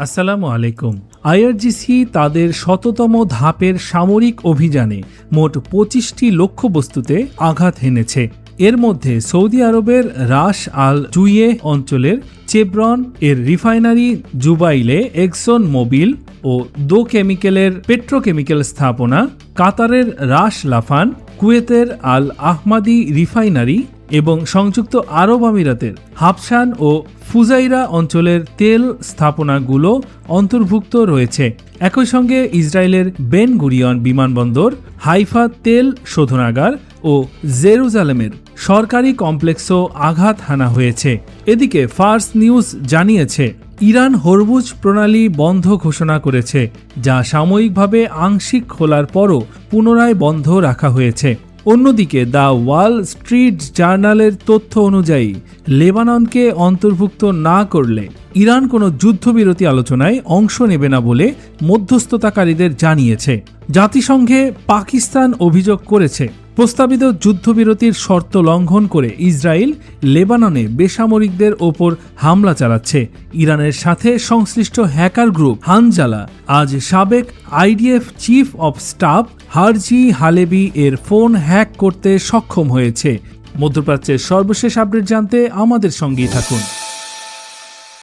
আসসালামু আলাইকুম। আইআরজিসি তাদের ১০০তম ধাপের সামরিক অভিযানে মোট ২৫টি লক্ষ্যবস্তুতে আঘাত হেনেছে। এর মধ্যে সৌদি আরবের রাস আল জুইয়ে অঞ্চলের চেভরন এর রিফাইনারি, জুবাইলে এক্সন মোবিল ও দো কেমিক্যালের পেট্রোকেমিক্যাল স্থাপনা, কাতারের রাস লাফান, কুয়েতের আল আহমাদি রিফাইনারি এবং সংযুক্ত আরব আমিরাতের হাবশান ও ফুজাইরা অঞ্চলের তেল স্থাপনাগুলো অন্তর্ভুক্ত রয়েছে। একই সঙ্গে ইসরায়েলের বেন গুরিয়ন বিমানবন্দর, হাইফা তেল শোধনাগার ও জেরুজালেমের সরকারি কমপ্লেক্সও আঘাত হানা হয়েছে। এদিকে ফার্স নিউজ জানিয়েছে, ইরান হরমুজ প্রণালী বন্ধ ঘোষণা করেছে, যা সাময়িকভাবে আংশিক খোলার পরও পুনরায় বন্ধ রাখা হয়েছে। অন্যদিকে দ্য ওয়াল স্ট্রিট জার্নালের তথ্য অনুযায়ী লেবাননকে অন্তর্ভুক্ত না করলে ইরান কোনো যুদ্ধবিরতি আলোচনায় অংশ নেবে না বলে মধ্যস্থতাকারীদের জানিয়েছে। জাতিসংঘে পাকিস্তান অভিযোগ করেছে, প্রস্তাবিত যুদ্ধবিরতির শর্ত লঙ্ঘন করে ইসরায়েল লেবাননে বেসামরিকদের ওপর হামলা চালাচ্ছে। ইরানের সাথে সংশ্লিষ্ট হ্যাকার গ্রুপ হানজালা আজ সাবেক IDF chief of staff Herzi Halevi এর ফোন হ্যাক করতে সক্ষম হয়েছে। মধ্যপ্রাচ্যের সর্বশেষ আপডেট জানতে আমাদের সঙ্গেই থাকুন।